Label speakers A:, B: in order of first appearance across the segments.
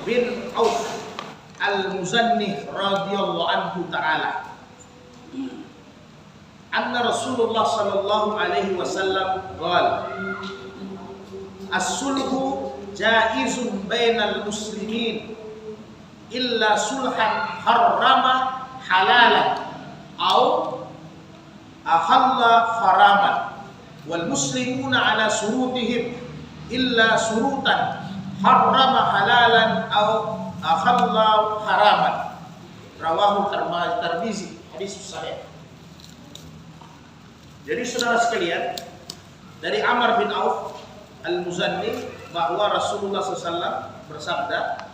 A: bin Auf al-Muzanni radhiyallahu anhu ta'ala, anna Rasulullah sallallahu alaihi wasallam qala as-sulhu jaizun bainal muslimin illa sulhan harrama halalan au ahalla haraman wal muslimuna ala surutihim illa surutan harrama halalan au ahalla haraman. Rawahu Tirmizi, hadis sahih. Jadi saudara sekalian, dari Amr bin Auf al-Muzanni bahwa Rasulullah SAW bersabda,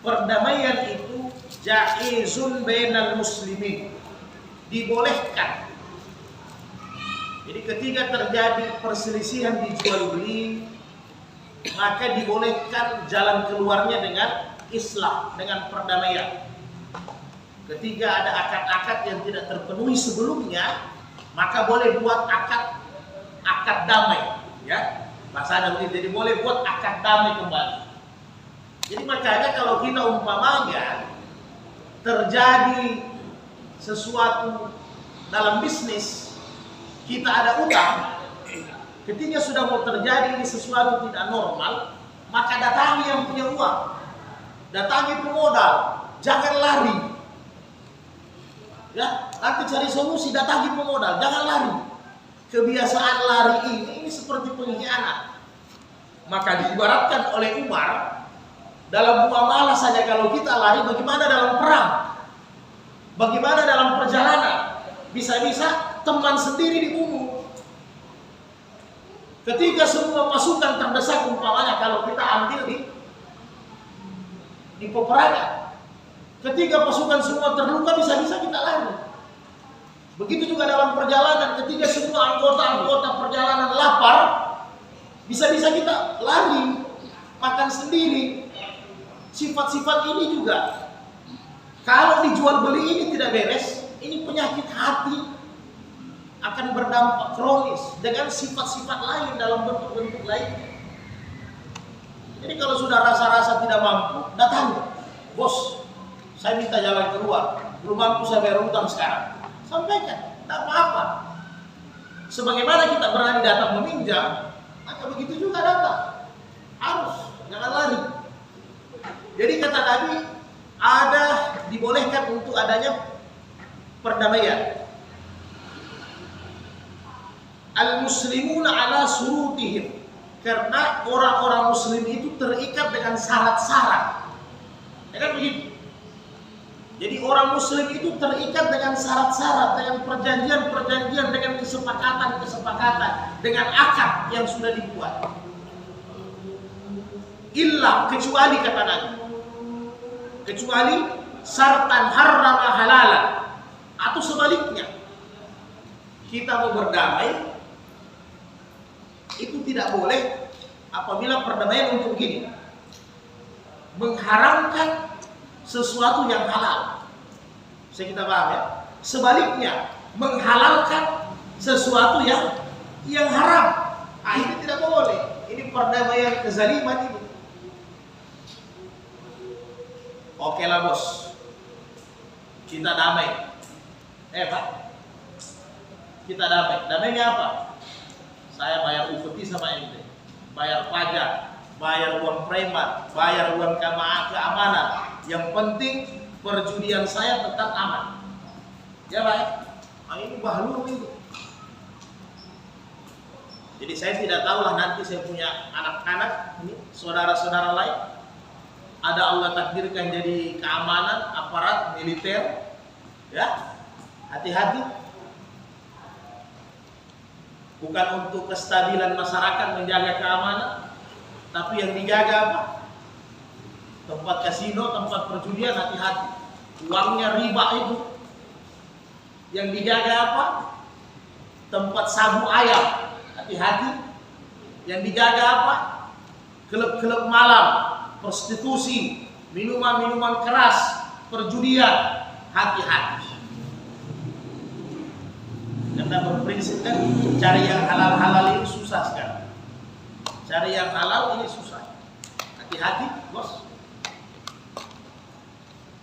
A: perdamaian itu jaizun bainal muslimin, dibolehkan. Jadi ketika terjadi perselisihan di jual beli, maka dibolehkan jalan keluarnya dengan islah, dengan perdamaian. Ketika ada akad-akad yang tidak terpenuhi sebelumnya, maka boleh buat akad damai, ya. Bahasa begitu, jadi boleh buat akad damai kembali. Jadi makanya kalau kita umpamanya terjadi sesuatu dalam bisnis, kita ada utang, ketika sudah mau terjadi ini sesuatu tidak normal, maka datangi yang punya uang, datangi pemodal, jangan lari. Ya, nanti cari solusi, datangi pemodal, jangan lari. Kebiasaan lari ini seperti pengkhianat. Maka diibaratkan oleh Umar, dalam muamalah saja kalau kita lari, bagaimana dalam perang? Bagaimana dalam perjalanan? Bisa-bisa teman sendiri dibunuh. Ketika semua pasukan terdesak, umpamanya kalau kita ambil di peperangan, ketika pasukan semua terluka, bisa-bisa kita lari. Begitu juga dalam perjalanan, ketika semua anggota perjalanan lapar, bisa-bisa kita lari, makan sendiri. Sifat-sifat ini juga, kalau dijual beli ini tidak beres, ini penyakit hati akan berdampak kronis dengan sifat-sifat lain dalam bentuk-bentuk lain. Jadi kalau sudah rasa-rasa tidak mampu, datang, bos, saya minta jalan keluar, belum mampu saya bayar utang sekarang. Sampaikan, tidak apa-apa. Sebagaimana kita berani datang meminjam, maka begitu juga datang. Harus, jangan lari. Jadi kata Nabi, ada dibolehkan untuk adanya perdamaian. Al-muslimuna ala surutihim, karena orang-orang muslim itu terikat dengan syarat-syarat. Ya kan begitu? Jadi orang muslim itu terikat dengan syarat-syarat, dengan perjanjian-perjanjian, dengan kesepakatan-kesepakatan, dengan akad yang sudah dibuat. Illa, kecuali kata Nabi, kecuali syartan harrama halalan, atau sebaliknya, kita mau berdamai, itu tidak boleh apabila perdamaian untuk begini, mengharamkan sesuatu yang halal. Saya kita paham ya. Sebaliknya, menghalalkan sesuatu yang haram. Ini tidak boleh. Ini perdamaian kezaliman itu. Oke lah bos, kita damai. Pak, kita damai. Damainya apa? Saya bayar upeti sama ente, bayar pajak, bayar uang preman, bayar uang keamanan. Yang penting perjudian saya tetap aman. Ya baik. Ini bahlul itu. Jadi saya tidak tahulah nanti saya punya anak-anak, ini saudara-saudara lain, ada Allah takdirkan jadi keamanan, aparat, militer, ya, hati-hati. Bukan untuk kestabilan masyarakat menjaga keamanan, tapi yang dijaga apa? Tempat kasino, tempat perjudian, hati-hati. Uangnya riba itu. Yang dijaga apa? Tempat sabu ayam, hati-hati. Yang dijaga apa? Klub-klub malam, prostitusi, minuman-minuman keras, perjudian, hati-hati. Karena berprinsip kan cari yang halal-halal ini susah sekarang. Cari yang halal ini susah. Hati-hati, bos.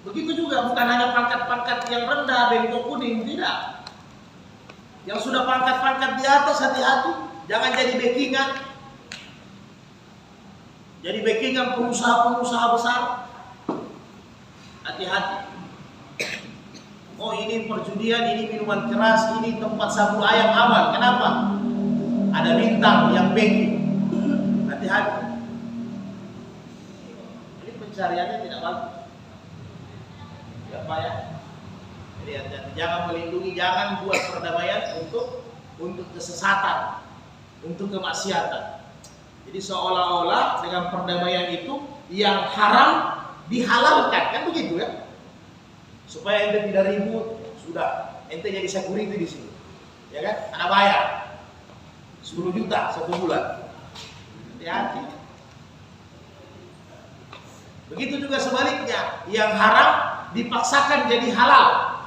A: Begitu juga bukan hanya pangkat-pangkat yang rendah, bengkok kuning, tidak. Yang sudah pangkat-pangkat di atas, hati-hati, jangan jadi backingan. Jadi backingan pengusaha-pengusaha besar. Hati-hati. Oh, ini perjudian, ini minuman keras, ini tempat sabu ayam aman. Kenapa? Ada bintang yang backing. Hati-hati. Ini pencariannya tidak bagus. Ya Pak ya. Jadi hati-hati. Jangan melindungi, jangan buat perdamaian untuk kesesatan, untuk kemaksiatan. Jadi seolah-olah dengan perdamaian itu yang haram dihalalkan, kan begitu ya? Supaya ente tidak ribut, sudah ente jadi security di sini, ya kan? Ada bayar 10 juta 1 bulan. Hati-hati. Begitu juga sebaliknya, yang haram dipaksakan jadi halal,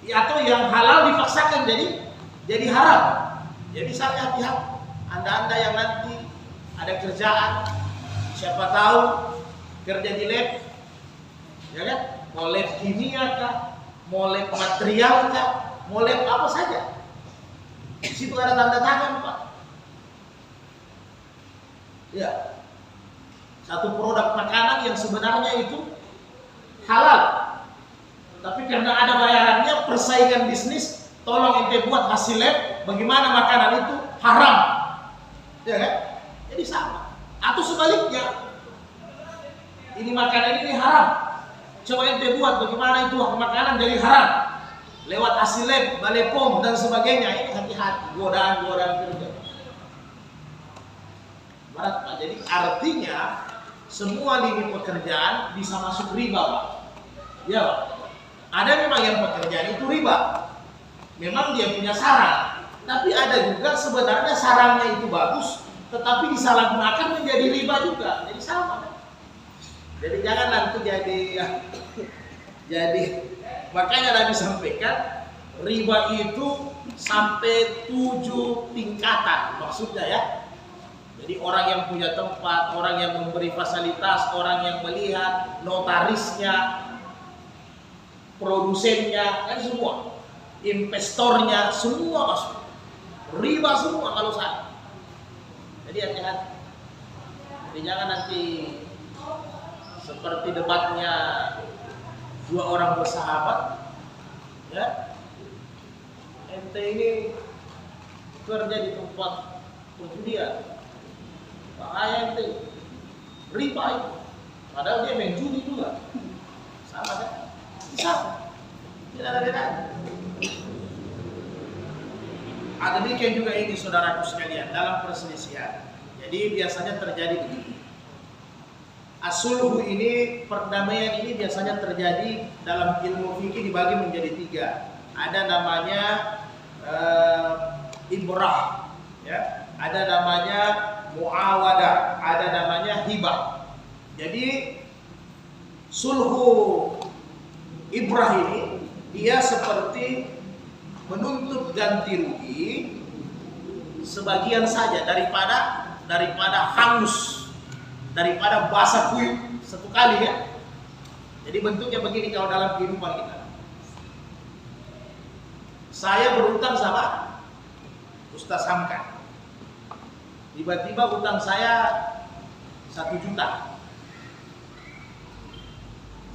A: atau yang halal dipaksakan jadi haram. Jadi saya hati-hati. Anda yang nanti ada kerjaan, siapa tahu kerja di lab, ya kan? Mau lab kimia kah, mau lab material kah, mau lab apa saja. Di situ ada tanda tangan, Pak. Ya, satu produk makanan yang sebenarnya itu halal, tapi karena ada bayarannya, persaingan bisnis, tolong ente buat hasil lab, bagaimana makanan itu haram, ya kan? Jadi sama. Atau sebaliknya, ini makanan ini haram, coba ente buat bagaimana itu makanan jadi haram, lewat hasil lab, balai pom dan sebagainya. Ini hati-hati, godaan kerja. Barat, Pak. Jadi artinya semua lini pekerjaan bisa masuk riba, Pak. Ya, Pak. Ada memang yang pekerjaan itu riba, memang dia punya saran, tapi ada juga sebenarnya sarannya itu bagus, tetapi disalahgunakan menjadi riba juga, jadi sama. Jadi jangan nanti jadi makanya Nabi sampaikan riba itu sampai 7 tingkatan, maksudnya ya. Jadi orang yang punya tempat, orang yang memberi fasilitas, orang yang melihat, notarisnya, produsennya, kan semua, investornya, semua masuk. Riba semua kalau saya. Jadi hati-hati. Jadi jangan nanti seperti debatnya 2 orang bersahabat, ya. Ente ini kerja di tempat perjudian, bahaya ente, riba itu. Padahal dia main judi juga, sama kan? Bisa, tidak ada bedanya. Ada demikian juga ini saudaraku sekalian dalam perselisihan. Jadi biasanya terjadi begini. As-sulhu ini, perdamaian ini biasanya terjadi dalam ilmu fikih dibagi menjadi 3. Ada namanya ibrah, ya. Ada namanya muawadah, ada namanya hibah. Jadi sulhu ibrah ini dia seperti menuntut ganti rugi sebagian saja daripada hangus, daripada basah kuyup satu kali, ya. Jadi bentuknya begini kalau dalam kehidupan kita. Saya berutang sama Ustaz Hamka. Tiba-tiba utang saya 1 juta.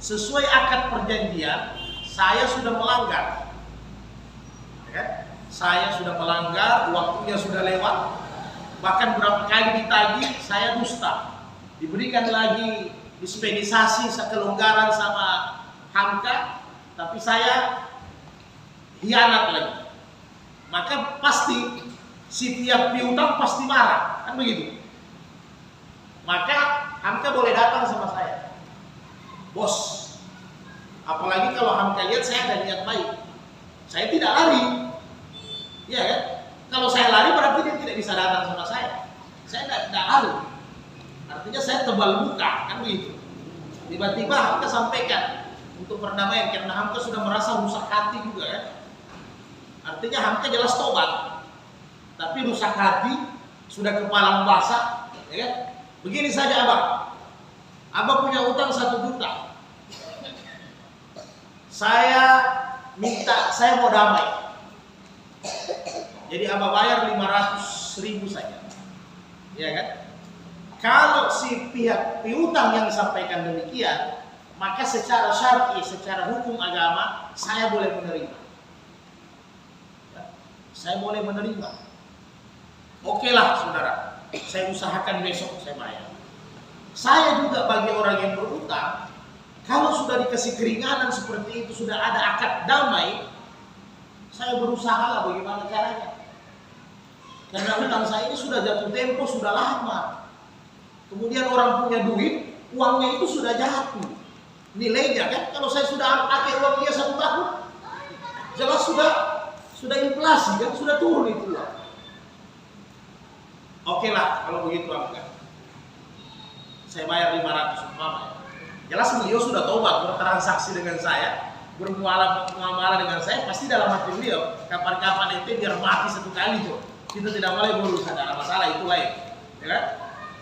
A: Sesuai akad perjanjian, saya sudah melanggar. Ya, saya sudah melanggar, waktunya sudah lewat. Bahkan berapa kali ditagih, saya dusta. Diberikan lagi dispensasi sekelonggaran sama Hamka, tapi saya hianat lagi. Maka pasti si tiap piutang pasti marah, kan begitu. Maka Hamka boleh datang sama saya, bos. Apalagi kalau Hamka lihat saya ada niat baik, saya tidak lari, ya kan? Kalau saya lari berarti dia tidak bisa datang sama saya. Saya tidak lari, artinya saya tebal muka, kan begitu. Tiba-tiba Hamka sampaikan untuk perdamaian, karena Hamka sudah merasa rusak hati juga, ya. Artinya Hamka jelas tobat, tapi rusak hati, sudah kepala basah, ya kan? Begini saja abang punya utang 1 juta, saya mau damai. Jadi Abah bayar 500.000 saja. Ya kan? Kalau si pihak piutang yang sampaikan demikian, maka secara syar'i, secara hukum agama, saya boleh menerima. Ya, saya boleh menerima. Oke lah saudara, saya usahakan besok saya bayar. Saya juga bagi orang yang berutang, kalau sudah dikasih keringanan seperti itu, sudah ada akad damai, saya berusaha lah bagaimana caranya. Karena utang saya ini sudah jatuh tempo, sudah lama. Kemudian orang punya duit, uangnya itu sudah jatuh. Nilainya kan, kalau saya sudah pakai uang dia 1 tahun, jelas sudah inflasi kan, sudah turun itu uang. Oke lah, kalau begitu angkat. Saya bayar 500 umpama. Jelas beliau sudah tobat bertransaksi dengan saya, bermuamalah dengan saya, pasti dalam hati beliau, kapan-kapan itu biar mati 1 kali tuh. Kita tidak boleh berurusan, ada masalah itu lain, ya kan?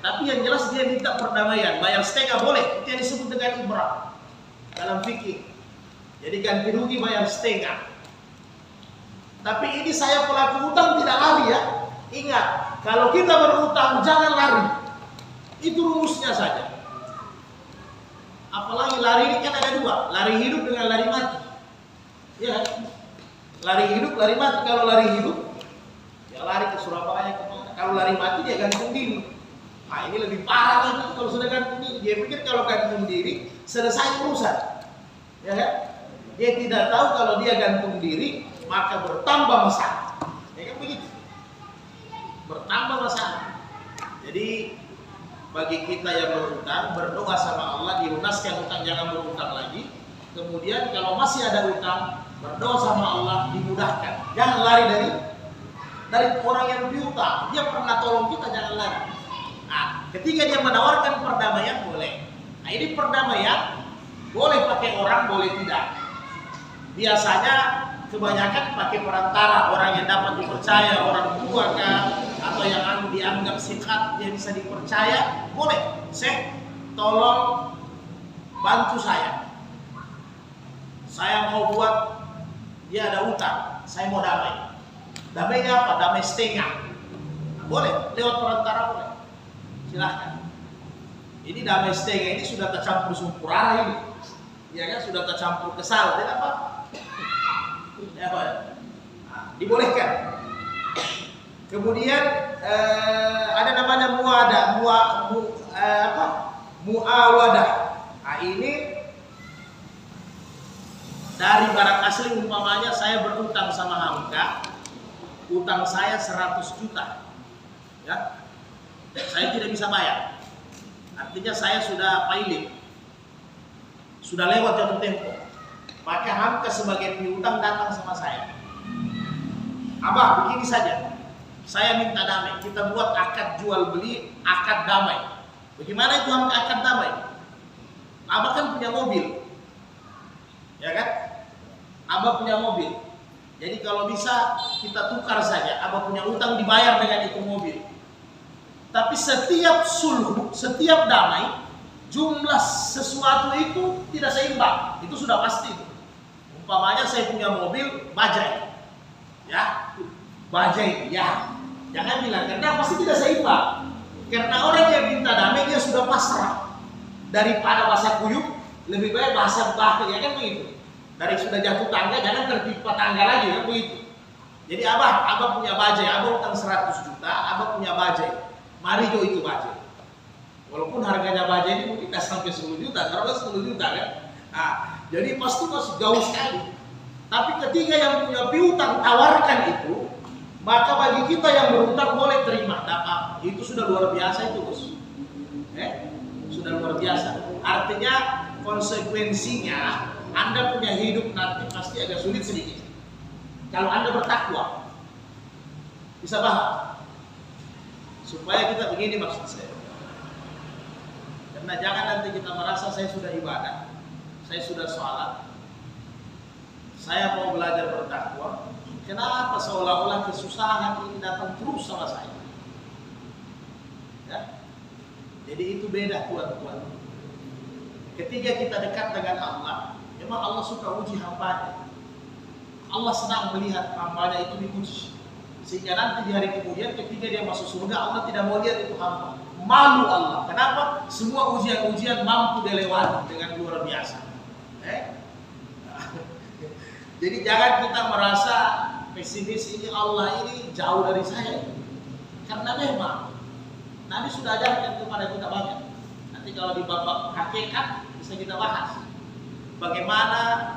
A: Tapi yang jelas dia minta perdamaian, bayar setengah boleh, itu yang disebut dengan ibrah dalam fikih. Jadi ganti rugi bayar setengah. Tapi ini saya pelaku utang tidak lari ya. Ingat, kalau kita berutang jangan lari. Itu rumusnya saja. Apalagi lari ini kan ada 2, lari hidup dengan lari mati. Ya, lari hidup, lari mati. Kalau lari hidup, ya lari ke Surabaya kemana. Kalau lari mati dia gantung diri. Nah ini lebih parah lagi kalau sudah gantung diri. Dia pikir kalau gantung diri selesai urusan, ya kan? Dia tidak tahu kalau dia gantung diri maka bertambah masalah, ya kan begitu? Bertambah masalah. Jadi bagi kita yang berutang, berdoa sama Allah dilunaskan utang, jangan berutang lagi. Kemudian kalau masih ada utang, berdoa sama Allah dimudahkan. Jangan lari dari orang yang piutang. Dia pernah tolong kita, jangan lari. Nah, ketika dia menawarkan perdamaian boleh. Nah, ini perdamaian boleh pakai orang, boleh tidak. Biasanya kebanyakan pakai perantara, orang yang dapat dipercaya, orang tua kan, atau yang dianggap sikat yang bisa dipercaya, boleh. Tolong bantu saya. Saya mau buat, dia ada utang, saya mau damai. Damainya apa? Damai setengah. Boleh, lewat perantara boleh. Silahkan. Ini damai setengah ini sudah tercampur sumpur arah ini. Ya kan, sudah tercampur kesal. Dan apa? Ya, apa? Nah, dibolehkan. Kemudian ada namanya muawadah. Nah, ini dari barang asli, umpamanya saya berutang sama Hamka, utang saya 100 juta, ya, saya tidak bisa bayar. Artinya saya sudah pailit, sudah lewat jatuh tempo. Maka Hamka sebagai piutang datang sama saya. Abah, begini saja, saya minta damai. Kita buat akad jual beli, akad damai. Bagaimana itu Hamka akad damai? Abah kan punya mobil, ya kan? Abah punya mobil. Jadi kalau bisa kita tukar saja. Abah punya utang dibayar dengan itu mobil. Tapi setiap sulh, setiap damai, jumlah sesuatu itu tidak seimbang. Itu sudah pasti. Umpamanya saya punya mobil bajai, ya, bajai, ya. Jangan bilang karena pasti tidak seimbang. Karena orang yang minta damai dia sudah pasrah. Daripada bahasa kuyuk, lebih baik bahasa baku, ya kan begitu. Dari sudah jatuh tangga, jangan tertimpa tangga lagi, kan begitu. Jadi abah punya bajai, abah utang 100 juta, abah punya bajai. Mari jo itu bajai. Walaupun harganya bajai ini mungkin tidak sampai 10 juta, karena 10 juta kan. Nah, jadi pasti masih jauh sekali. Tapi ketika yang punya piutang tawarkan itu, maka bagi kita yang berutang boleh terima. Dapat. Itu sudah luar biasa itu, Bos. Sudah luar biasa. Artinya konsekuensinya Anda punya hidup nanti pasti agak sulit sedikit. Kalau Anda bertakwa, bisa paham? Supaya kita begini maksud saya. Karena jangan nanti kita merasa saya sudah ibadah, saya sudah sholat, saya mau belajar bertakwa. Kenapa seolah-olah kesusahan ini datang terus sama saya? Ya? Jadi itu beda tuan-tuan. Ketika kita dekat dengan Allah, Memang Allah suka uji hambanya. Allah senang melihat hambanya itu diuji. Sehingga nanti di hari kemudian ketika dia masuk surga, Allah tidak mau lihat itu hamba. Malu Allah. Kenapa? Semua ujian-ujian mampu dilewati dengan luar biasa. Jadi jangan kita merasa pesimis ini Allah ini jauh dari saya. Karena memang Nabi sudah ajarkan kepada kita banyak. Nanti kalau di bab hakikat bisa kita bahas. Bagaimana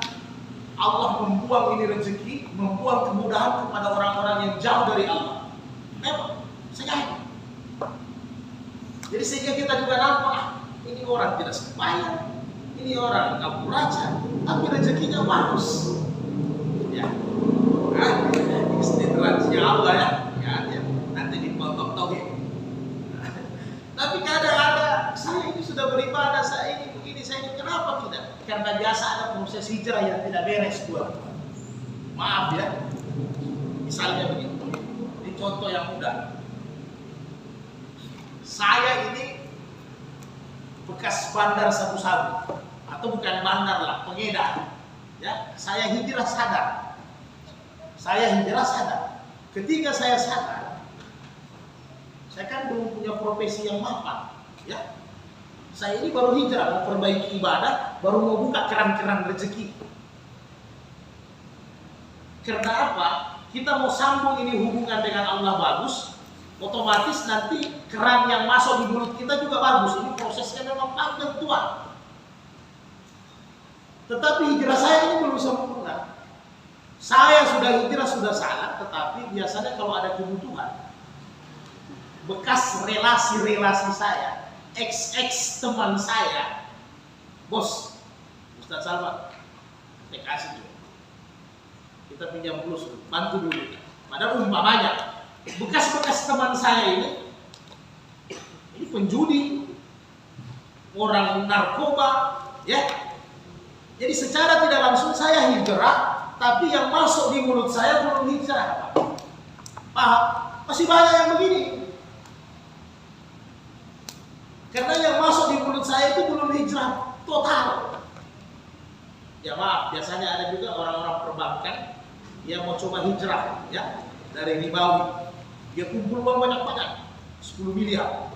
A: Allah membuang ini rezeki, membuang kemudahan kepada orang-orang yang jauh dari Allah. Memang, sengaja. Jadi sehingga kita juga nampak, ini orang tidak sembahyang, ini orang kabur aja, tapi rezekinya bagus. Ya, istidrajnya Allah ya. Nanti di bab tauhid. Tapi kadang ada, saya ini sudah beribadah, saya ini begini, saya ini kenapa tidak? Karena biasa ada proses hijrah yang tidak beres buat. Maaf ya. Misalnya begini. Ini contoh yang mudah. Saya ini bekas bandar sabu-sabu atau bukan bandar lah, pengedar. Ya, saya hijrah sadar. Ketika saya sadar, saya kan belum punya profesi yang mapan, ya. Saya ini baru hijrah, mau perbaiki ibadah, baru mau buka keran-keran rezeki. Karena apa? Kita mau sambung ini hubungan dengan Allah bagus, otomatis nanti keran yang masuk di mulut kita juga bagus. Ini prosesnya memang panjang Tuhan. Tetapi hijrah saya ini belum sempurna. Saya sudah hijrah, sudah salah, tetapi biasanya kalau ada kebutuhan, bekas relasi-relasi saya, ex teman saya, bos, Ustaz Salman, saya kasih juga. Kita pinjam plus, bantu dulu. Padahal umpamanya, bekas-bekas teman saya ini penjudi, orang narkoba, ya. Jadi secara tidak langsung saya hijrah, tapi yang masuk di mulut saya belum hijrah. Paham? Masih banyak yang begini. Karena yang masuk di mulut saya itu belum hijrah total. Ya maaf, biasanya ada juga orang-orang perbankan yang mau coba hijrah, ya, dari ribawi. Dia kumpul uang banyak-banyak, 10 miliar.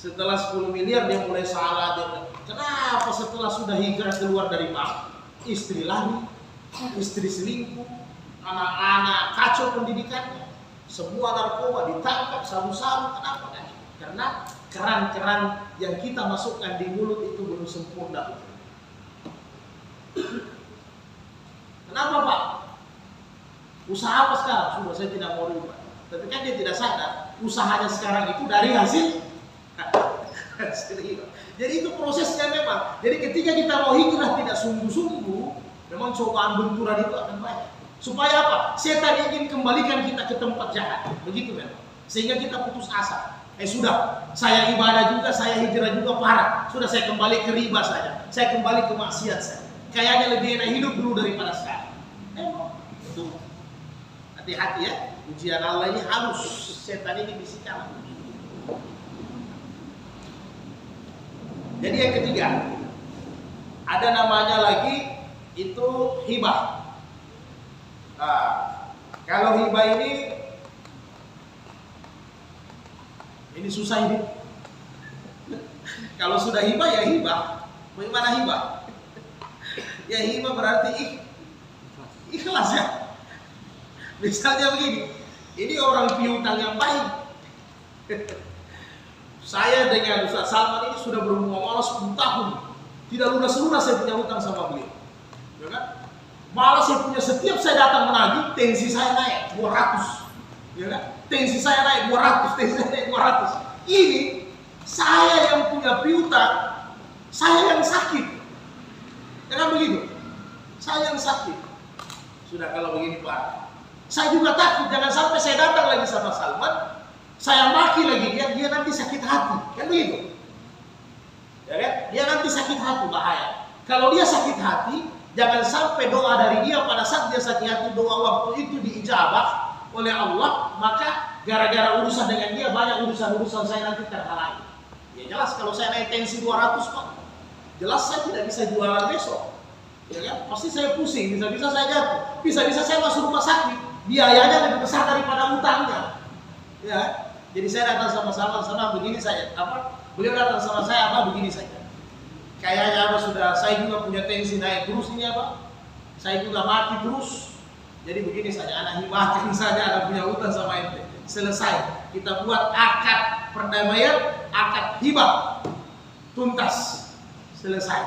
A: Setelah 10 miliar dia mulai salah. Kenapa setelah sudah hijrah keluar dari bank, istri lari, istri selingkuh, anak-anak kacau pendidikannya, semua narkoba ditangkap, sabu-sabu. Kenapa kan? Karena keran-keran yang kita masukkan di mulut itu belum sempurna. Kenapa Pak? Usaha apa sekarang? Sudah saya tidak mau rubah. Tapi kan dia tidak sadar, usahanya sekarang itu dari hasil. Jadi itu prosesnya memang. Jadi ketika kita mau hijrah tidak sungguh-sungguh, memang cobaan benturan itu akan banyak. Supaya apa? Setan ingin kembalikan kita ke tempat jahat. Begitu memang. Sehingga kita putus asa. Sudah, saya ibadah juga, saya hijrah juga parah. Sudah saya kembali ke riba saja. Saya kembali ke maksiat saja. Kayaknya lebih enak hidup dulu daripada sekarang. Itu. Hati-hati ya. Ujian Allah ini halus. Setan ini bisikan. Jadi yang ketiga, ada namanya lagi itu hibah. Nah, kalau hibah ini susah ini. Kalau sudah hibah ya hibah. Bagaimana hibah? Ya hibah berarti ikhlas ya. Misalnya begini, ini orang piutang yang baik. Saya dengan Ustaz Salman ini sudah bermuamalah 10 tahun. Tidak lunas-lunas saya punya hutang sama beliau. Ya kan? Malah saya punya, setiap saya datang menagih, tensi saya naik 200. Ya kan? Tensi saya naik 200, tensi saya naik 200. Ini saya yang punya piutang, saya yang sakit. Jangan begitu. Saya yang sakit. Sudah kalau begini Pak. Saya juga takut jangan sampai saya datang lagi sama Salman, saya maki lagi dia nanti sakit hati. Kan begitu? Ya kan? Dia nanti sakit hati, bahaya. Kalau dia sakit hati, jangan sampai doa dari dia pada saat dia sakit hati, doa waktu itu diijabah oleh Allah, maka gara-gara urusan dengan dia banyak urusan-urusan saya nanti terhalangi. Ya jelas kalau saya naik tensi 200 Pak, jelas saya tidak bisa jualan besok. Ya kan? Pasti saya pusing, bisa-bisa saya jatuh, bisa-bisa saya masuk rumah sakit, biayanya lebih besar daripada utangnya. Ya, jadi saya datang sama begini saja. Beliau datang sama saya begini saja. Kayaknya sudah saya juga punya tensi naik terus ini saya juga mati terus. Jadi begini saja, anak hibahkan saja, ada punya utang sama ente. Selesai, kita buat akad perdamaian, akad hibah, tuntas, selesai.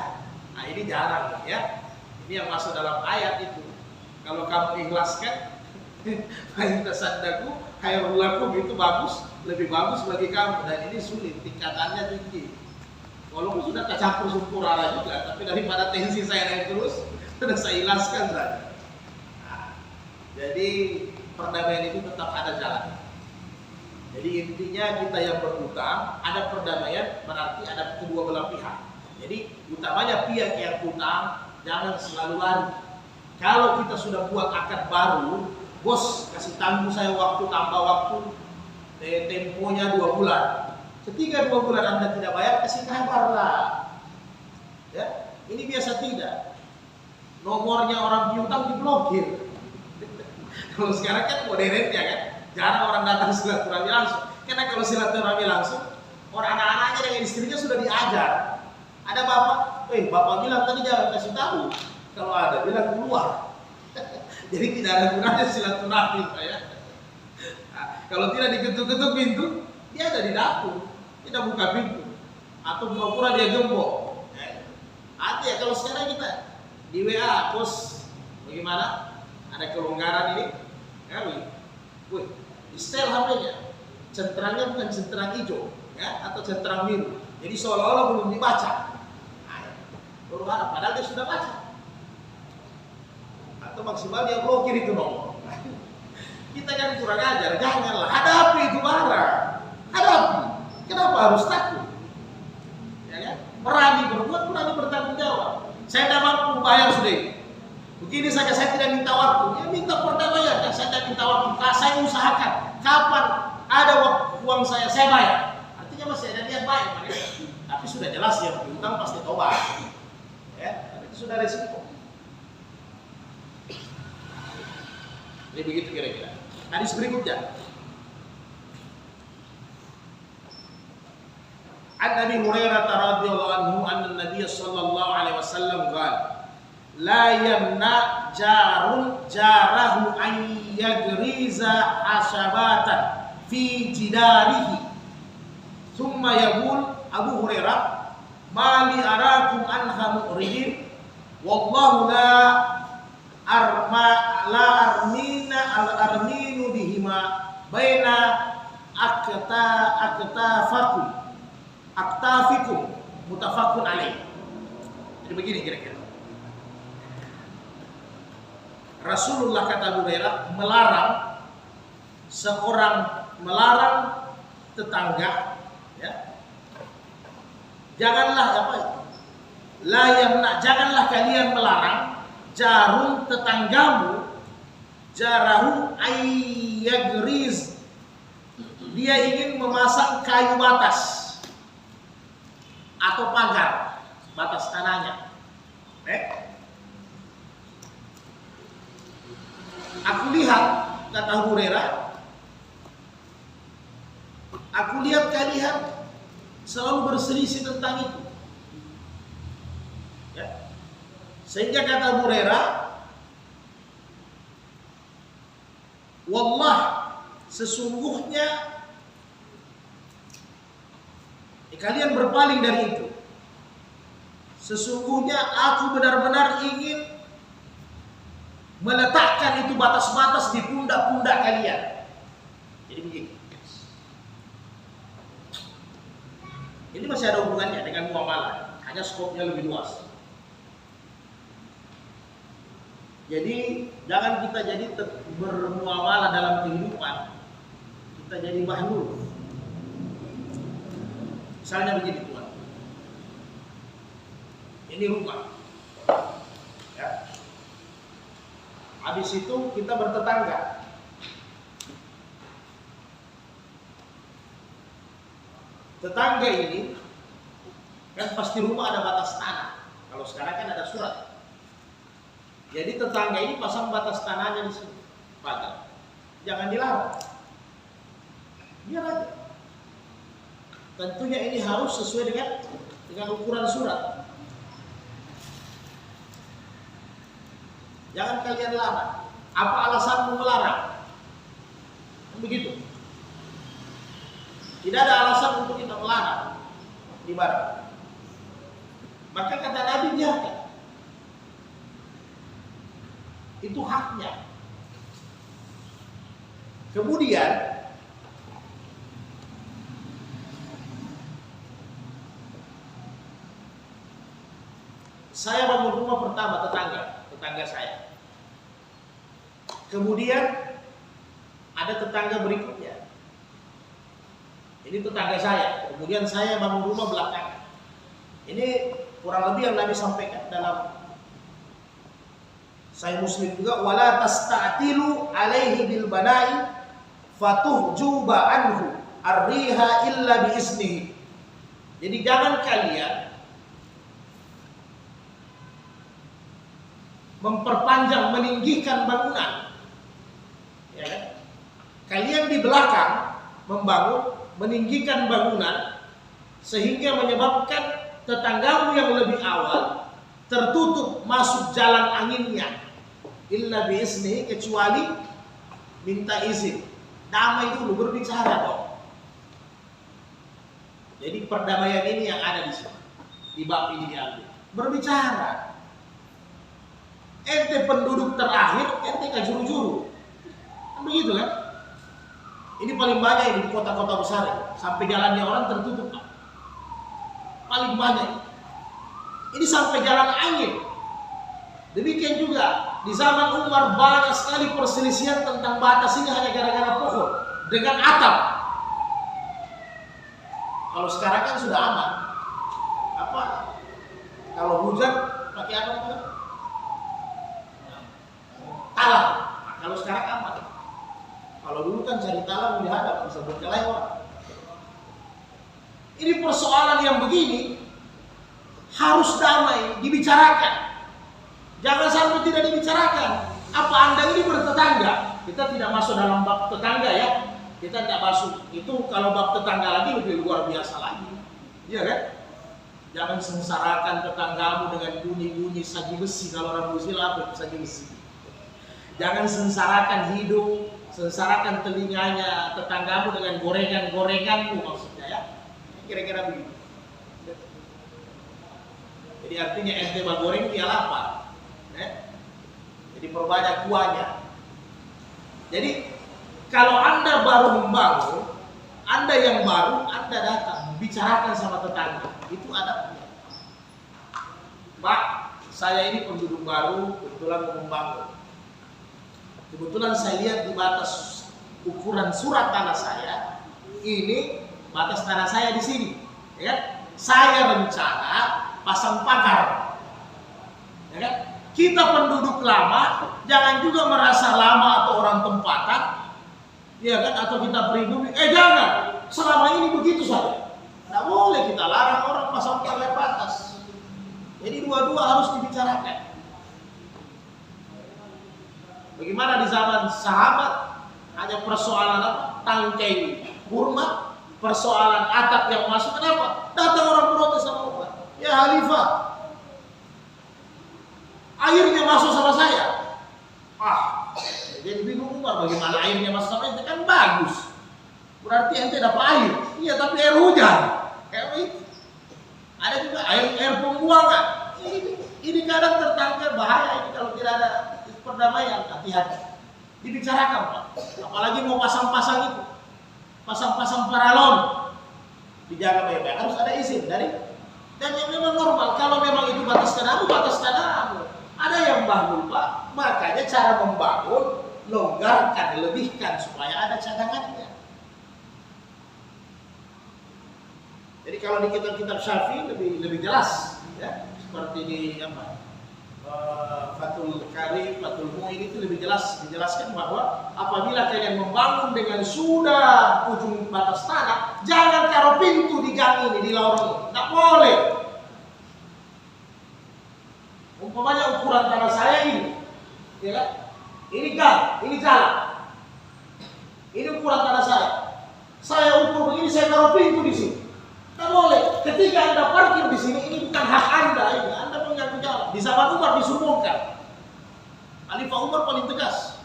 A: Nah ini jarang ya. Ini yang masuk dalam ayat itu. Kalau kamu ikhlaskan, fa'inta saddaku, khairul lakum, itu bagus, lebih bagus bagi kamu. Dan ini sulit, tingkatannya tinggi. Walaupun sudah tercampur sempurna juga, tapi daripada tensi saya naik terus, sudah saya ikhlaskan saja. Jadi perdamaian itu tetap ada jalan. Jadi intinya kita yang berhutang, ada perdamaian berarti ada kedua belah pihak. Jadi utamanya pihak yang hutang jangan selalu lari. Kalau kita sudah buat akad baru, bos kasih tangguh saya waktu, tambah waktu, temponya 2 bulan. Ketika 2 bulan Anda tidak bayar, kasih kabar lah. Ya, ini biasa tidak. Nomornya orang piutang diblokir. Kalau sekarang kan modern ya kan, jarang orang datang silaturahmi langsung. Karena kalau silaturahmi langsung, orang anak-anaknya dengan istrinya sudah diajar. Ada bapak bilang tadi jangan kasih tahu. Kalau ada, bilang keluar. Jadi tidak ada gunanya silaturahmi ya. Nah, kalau tidak diketuk-ketuk pintu, dia ada di dapur, tidak buka pintu, atau pura-pura dia gembok. Hati ya kalau sekarang kita di WA, bos, bagaimana? Ada kelonggaran ini? Ya, di setel HP-nya, centerangnya bukan centerang hijau, ya, atau centerang biru. Jadi seolah-olah belum dibaca. Baru harap, padahal dia sudah baca. Atau maksimal dia blokir itu nomor. Kita kan kurang ajar, janganlah hadapi itu barang. Hadapi. Kenapa harus takut? Ya kan? Berani berbuat, berani bertanggung jawab. Saya tidak mampu bayar sudah ini. Begini saja saya tidak minta waktu, ya minta perdamaian, dan saya tidak minta waktu. Saya usahakan kapan ada uang saya bayar. Artinya masih ada niat baik, tapi sudah jelas yang berhutang pasti tobat. Ya, itu sudah resiko. Ini begitu kira-kira. Hadis berikutnya. An Abi Hurairah radhiyallahu anhu anna Nabiy sallallahu alaihi wasallam qala la yamna jarun jarahu an yagriza ashabatan fi jidarihi. Thumma yaqul Abu Hurairah mali arakum anha mu'ridin wallahu la armina al arminu bihima baina aktafikum mutafakun alaih. Jadi begini kira-kira. Rasulullah kata Abu Hurairah melarang tetangga, ya. Janganlah kalian melarang jarun tetanggamu, jarahu ayyagriz, dia ingin memasang kayu batas atau pagar batas tanahnya. Aku lihat, kata Hurairah, aku lihat kalian selalu berselisih tentang itu. Ya. Sehingga kata Hurairah, wallah, sesungguhnya kalian berpaling dari itu. Sesungguhnya aku benar-benar ingin meletakkan itu batas-batas di pundak-pundak kalian. Jadi begini. Ini masih ada hubungannya dengan muamalah, hanya skopnya lebih luas. Jadi jangan kita jadi bermuamalah dalam kehidupan, kita jadi bahlul. Misalnya begini Tuhan, ini rumah, ya. Habis itu kita bertetangga. Tetangga ini Kan pasti rumah ada batas tanah. Kalau sekarang kan ada surat. Jadi tetangga ini pasang batas tanahnya di sini, pagar. Jangan dilarang. Biar aja. Tentunya ini harus sesuai dengan ukuran surat. Jangan kalian larang. Apa alasanmu melarang? Begitu. Tidak ada alasan untuk kita melarang ibadah. Maka kata Nabi, biarkan. Itu haknya. Kemudian saya bangun rumah pertama, tetangga saya. Kemudian ada tetangga berikutnya. Ini tetangga saya. Kemudian saya bangun rumah belakangan. Ini kurang lebih yang Nabi sampaikan dalam Sahih Muslim juga, wala tasta'tilu alaihi bil bana'i fatuhjuba anhu ar-riha illa bi isnihi. Jadi jangan kalian memperpanjang, meninggikan bangunan. Ya kan? Kalian di belakang membangun, meninggikan bangunan sehingga menyebabkan tetanggamu yang lebih awal tertutup masuk jalan anginnya, illa biizni, kecuali minta izin. Damai dulu, berbicara dong. Jadi perdamaian ini yang ada di sini, di bab ini diambil. Berbicara. Ente penduduk terakhir, ente kan juru-juru. Kan begitu kan? Ini paling banyak ini di kota-kota besar ya. Sampai jalannya orang tertutup. Paling banyak. Ini sampai jalan angin. Demikian juga di zaman Umar banyak sekali perselisihan tentang batas ini hanya gara-gara pohon dengan atap. Kalau sekarang kan sudah aman. Apa? Kalau hujan pakai apa? Talang. Nah, kalau sekarang aman. Kalau dulu kan cari talang dihadap bisa berkelahi orang. Ini persoalan yang begini harus damai, dibicarakan. Jangan sampai tidak dibicarakan. Apa Anda ini bertetangga? Kita tidak masuk dalam bab tetangga ya. Kita tidak masuk. Itu kalau bab tetangga lagi lebih luar biasa lagi. Iya kan? Jangan sengsarakan tetanggamu dengan bunyi-bunyi saji besi. Kalau orang Muslim apa saji besi? Jangan sengsarakan hidung, sengsarakan telinganya tetanggamu dengan gorengan-gorenganmu maksudnya ya. Kira-kira begitu. Jadi artinya ente goreng dia lapar. Jadi perbanyak kuahnya. Jadi kalau Anda baru membangun, Anda yang baru, Anda datang bicarakan sama tetangga. Itu adabnya. Pak, saya ini penduduk baru, kebetulan mau membangun. Kebetulan saya lihat di batas ukuran surat tanah saya, ini batas tanah saya di sini, ya kan? Saya rencana pasang pagar, ya kan? Kita penduduk lama, jangan juga merasa lama atau orang tempatan, ya kan? Atau kita pribumi, jangan. Selama ini begitu saja. Tidak boleh kita larang orang pasang pagar batas. Jadi dua-dua harus dibicarakan. Bagaimana di zaman sahabat hanya persoalan apa? Tangkai kurma, persoalan atap yang masuk. Kenapa? Datang orang protes sama Umar. Ya Khalifah, airnya masuk sama saya. Jadi bingung Umar, bagaimana airnya masuk sama ente? Kan bagus. Berarti ente dapat air. Iya, tapi air hujan. Ada juga air pembuangan. Ini kadang tertangkap bahaya ini kalau tidak ada perdamaian, hati-hati. Dibicarakan Pak. Apalagi mau pasang-pasang itu. Pasang-pasang paralon. Dijaga baik-baik. Harus ada izin dari. Dan yang memang normal. Kalau memang itu batas tanahmu, batas tanahmu. Ada yang bangun Pak. Makanya cara membangun, longgarkan, lebihkan supaya ada cadangannya. Jadi kalau di kitab-kitab Syafi'i lebih jelas, ya. Seperti di apa? Fathul Karim, Fathul Mu'in itu lebih jelas dijelaskan bahwa apabila kalian membangun dengan sudah ujung batas tanah, jangan taruh pintu di gang ini, di lorong ini. Tidak boleh. Umpamanya ukuran tanah saya ini, ya kan? Ini gang, ini jalan. Ini ukuran tanah saya. Saya ukur begini, saya taruh pintu di sini. Tidak boleh. Ketika Anda parkir di sini, ini bukan hak Anda. Ini Anda mengganggu jalan. Di zaman Umar disuruh bongkar. Khalifah Umar paling tegas.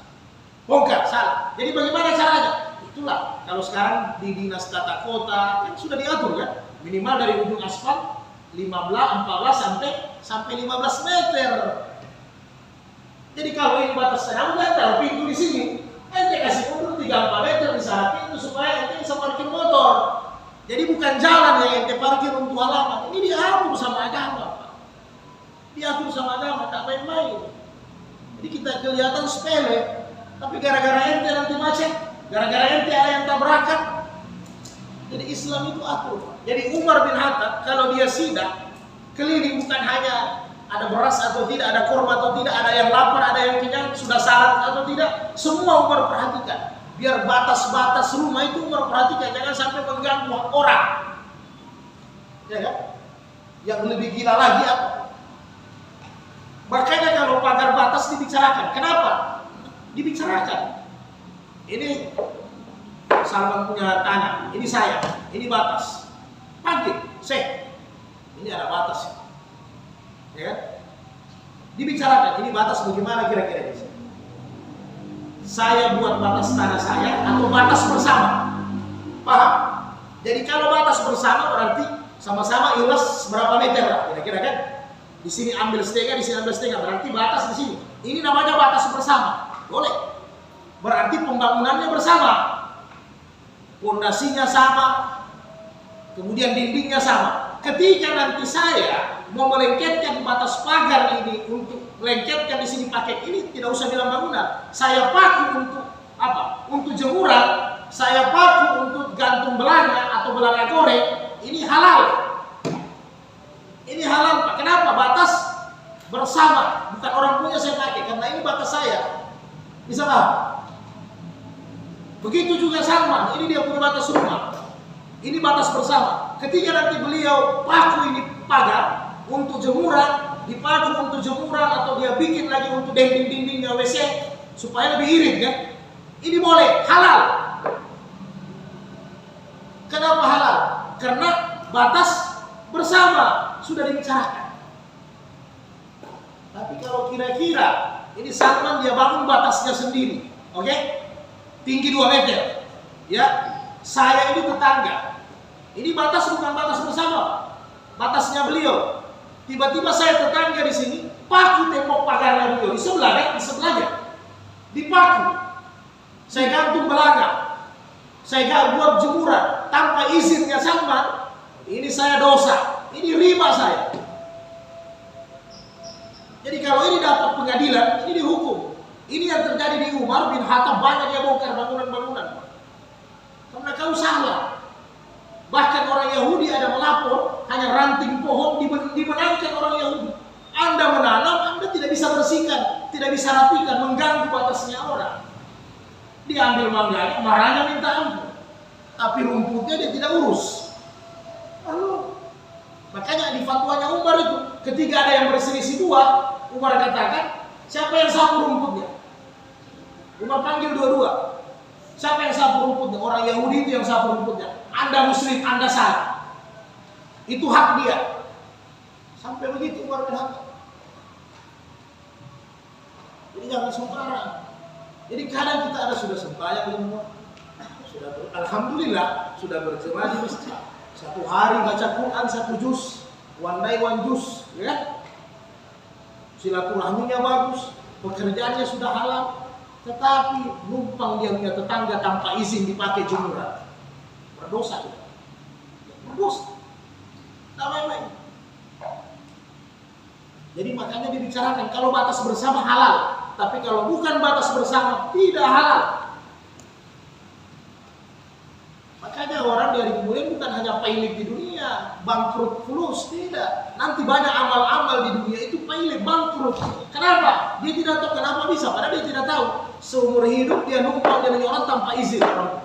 A: Bongkar, salah. Jadi bagaimana caranya? Itulah. Kalau sekarang di dinas tata kota kan sudah diatur kan, minimal dari ujung aspal 14 sampai 15 meter. Jadi kalau ini batas saya, udah taruh pintu di sini. Ente kasih mundur 3-4 meter di sana pintu supaya ente bisa parkir motor. Jadi bukan jalan yang ente parkir untuk halaman. Ini diatur sama agama. Diatur sama agama, tak main-main. Jadi kita kelihatan sepele, tapi gara-gara ente nanti macet, gara-gara ente ada yang tabrakan. Jadi Islam itu atur. Jadi Umar bin Khattab kalau dia sidang keliling bukan hanya ada beras atau tidak, ada korma atau tidak, ada yang lapar, ada yang kenyang, sudah salat atau tidak, semua Umar perhatikan. Biar batas-batas rumah itu Umar perhatikan, jangan sampai mengganggu orang. Ya kan? Yang lebih gila lagi apa? Makanya kalau pagar batas dibicarakan. Kenapa? Dibicarakan. Ini Salman punya tanah, ini saya, ini batas. Panggil, ini ada batas. Ya kan? Dibicarakan, ini batas bagaimana kira-kira di sini. Saya buat batas tanah saya atau batas bersama. Paham? Jadi kalau batas bersama berarti sama-sama ilas berapa meter lah kira-kira kan? Di sini ambil setengah, di sini ambil setengah, berarti batas di sini. Ini namanya batas bersama. Boleh. Berarti pembangunannya bersama. Pondasinya sama. Kemudian dindingnya sama. Ketika nanti saya mau melengketkan batas pagar ini untuk melengketkan di sini paket ini, tidak usah bilang bangunan. Saya paku untuk apa? Untuk jemuran, saya paku untuk gantung belanga atau belanga goreng. Ini halal. Ini halal, Pak. Kenapa? Batas bersama, bukan orang punya saya pakai karena ini batas saya. Bisa paham? Begitu juga Salman, ini dia punya batas rumah. Ini batas bersama. Ketika nanti beliau paku ini pagar untuk jemuran, dipaku untuk jemuran atau dia bikin lagi untuk dinding-dindingnya WC supaya lebih irit kan? Ini boleh, halal. Kenapa halal? Karena batas bersama sudah dibicarakan. Tapi kalau kira-kira ini Salman dia bangun batasnya sendiri, oke? Tinggi 2 meter. Ya, saya ini tetangga. Ini batas bukan batas bersama, batasnya beliau. Tiba-tiba saya tetangga di sini, paku tembok pagarnya beliau di sebelah, di sebelahnya, dipaku. Saya gantung belanga, saya buat jemuran tanpa izinnya Salman. Ini saya dosa, ini riba saya. Jadi kalau ini dapat pengadilan, ini dihukum. Ini yang terjadi di Umar bin Khattab, banyak dia bongkar bangunan-bangunan. Karena kau salah. Bahkan orang Yahudi ada melapor, hanya ranting pohon dimenangkan orang Yahudi. Anda menanam, Anda tidak bisa bersihkan, tidak bisa rapikan, mengganggu batasnya orang. Diambil mangganya, marahnya minta ampun. Tapi rumputnya dia tidak urus. Lalu, makanya di fatwanya Umar itu, ketika ada yang berselisih dua, Umar katakan, siapa yang sapu rumputnya? Umar panggil dua-dua. Siapa yang sapu rumputnya? Orang Yahudi itu yang sapu rumputnya. Anda muslim, Anda salah. Itu hak dia. Sampai begitu Umar bin Khattab. Jadi jangan sembarang. Jadi kadang kita ada sudah sembahyang di rumah. Sudah alhamdulillah sudah berjemaah di masjid. Satu hari baca Quran 1 juz, one day 1 juz, ya. Silaturahminya bagus, pekerjaannya sudah halal. Tetapi numpang dia punya tetangga tanpa izin dipakai jemuran. Berdosa kita. Berdosa. Tak main-main. Jadi makanya dibicarakan kalau batas bersama halal, tapi kalau bukan batas bersama tidak halal. Makanya orang dari kemudian bukan hanya pailit di dunia, bangkrut fulus, tidak. Nanti banyak amal-amal di dunia itu pailit, bangkrut. Kenapa? Dia tidak tahu kenapa bisa, padahal dia tidak tahu. Seumur hidup dia numpang dari orang tanpa izin orang.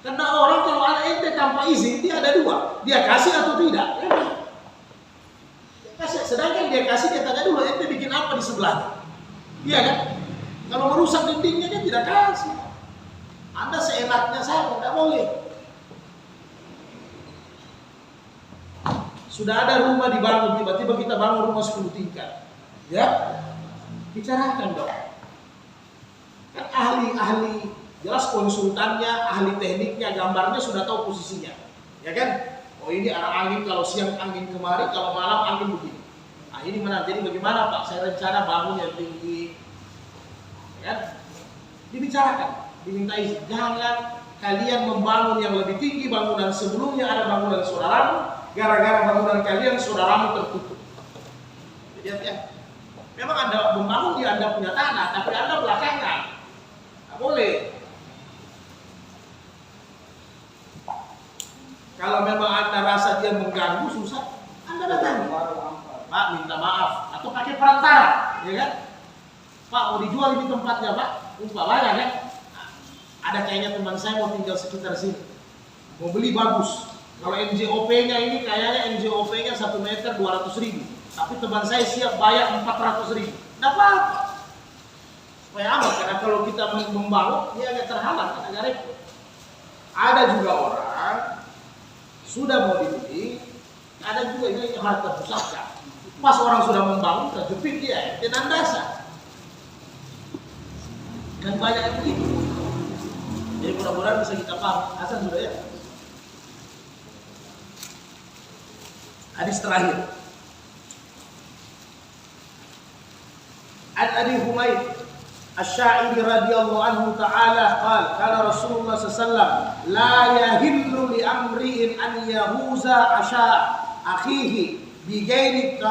A: Karena orang kalau ada ente tanpa izin dia ada dua, dia kasih atau tidak. Dia kasih sedangkan dia kasih, dia tanya dulu, ente bikin apa di sebelahnya? Iya kan? Kalau merusak dindingnya dia tidak kasih. Anda seenaknya saja, tidak boleh. Sudah ada rumah dibangun, tiba-tiba kita bangun rumah 10 tingkat. Ya? Bicarakan dong. Kan ahli-ahli, jelas konsultannya, ahli tekniknya, gambarnya sudah tahu posisinya. Ya kan? Oh ini arah angin, kalau siang angin kemari, kalau malam angin begini. Nah ini mana? Jadi bagaimana Pak? Saya rencana bangun yang tinggi. Ya kan? Dibicarakan, diminta izin. Jangan kalian membangun yang lebih tinggi bangunan sebelumnya ada bangunan saudaramu, gara-gara bangunan kalian saudaramu tertutup. Jadi ya, memang Anda membangun di Anda punya tanah, tapi Anda belakangan. Nggak boleh. Kalau memang Anda rasa dia mengganggu, susah, Anda datang. Pak, minta maaf. Atau pakai perantara, ya kan? Pak, mau dijual ini tempatnya, Pak. Umpamanya kan? Ada kayaknya teman saya mau tinggal sekitar sini. Mau beli bagus. Kalau NJOP-nya ini kayaknya NJOP-nya 1 meter 200.000. Tapi teman saya siap bayar 400.000. Nggak apa-apa. Supaya aman, karena kalau kita membangun, dia agak terhalang, agak repot. Ada juga orang sudah mau dibeli, ada juga ini harta pusaka. Pas orang sudah membangun, terjepit dia, dengan dasar. Dan banyak yang begitu. Jadi mudah-mudahan bisa kita paham. Hasan sudah ya. Hadis terakhir. An Abi Humaid Asy-Sya'iri radhiyallahu anhu ta'ala qala Rasulullah sallallahu alaihi wasallam la yahillu li amri'in an yahuza asha akhihi bighairi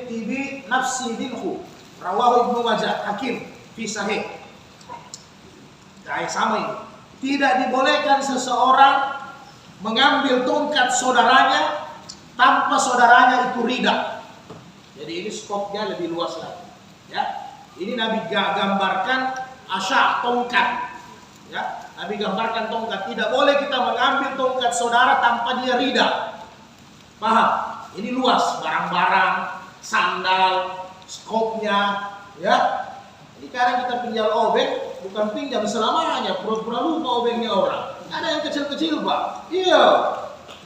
A: tibi nafsi dinhu rawahu Ibnu Majah Hakim fi sahih. Kayak sama ini. Tidak dibolehkan seseorang mengambil tongkat saudaranya tanpa saudaranya itu ridha. Jadi ini skopnya lebih luas lagi. Ya, ini Nabi gambarkan asya tongkat. Ya, Nabi gambarkan tongkat. Tidak boleh kita mengambil tongkat saudara tanpa dia ridha. Paham? Ini luas, barang-barang, sandal, skopnya. Ya, ini kadang kita pinjam obeng, bukan pinjam selamanya, pura-pura lupa obengnya orang. Ada yang kecil-kecil Pak. Iya,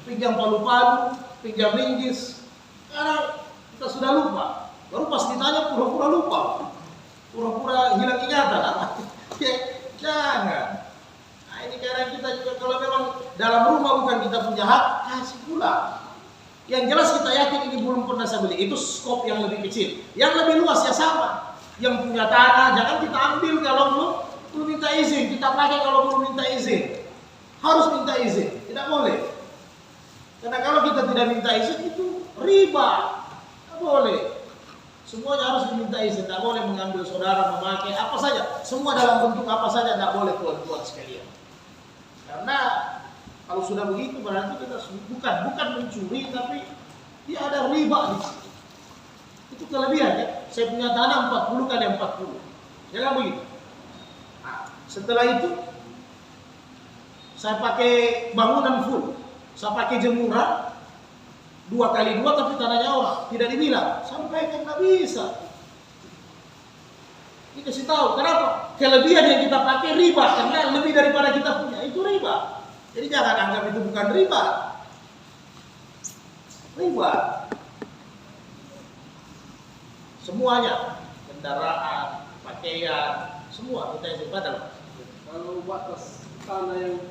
A: pinjam palu-palu, pinjam linggis. Kadang kita sudah lupa. Baru pas ditanya pura-pura lupa, pura-pura hilang ingatan. Jangan. Nah ini kadang kita juga kalau memang dalam rumah bukan kita punya hak, kasih pula. Yang jelas kita yakin ini belum pernah saya beli. Itu skop yang lebih kecil. Yang lebih luas ya sama. Yang punya tanah jangan kita ambil kalau belum minta izin. Kita pakai kalau belum minta izin. Harus minta izin. Tidak boleh. Karena kalau kita tidak minta izin itu riba. Tidak boleh. Semuanya harus diminta izin, tidak boleh mengambil saudara, memakai apa saja, semua dalam bentuk apa saja tidak boleh tuan-tuan sekalian. Karena kalau sudah begitu berarti kita bukan mencuri, tapi dia ada riba di situ. Itu kelebihan ya. Saya punya tanah 40 kali 40, jangan begitu. Nah, setelah itu saya pakai bangunan full, saya pakai jemuran. 2 kali 2 tapi tanahnya orang tidak dibilang, sampaikan nggak bisa. Ini kasih tahu kenapa kelebihan yang kita pakai riba karena lebih daripada kita punya itu riba. Jadi jangan anggap itu bukan riba. Riba semuanya, kendaraan, pakaian, semua kita yang padahal.
B: Kalau batas tanah yang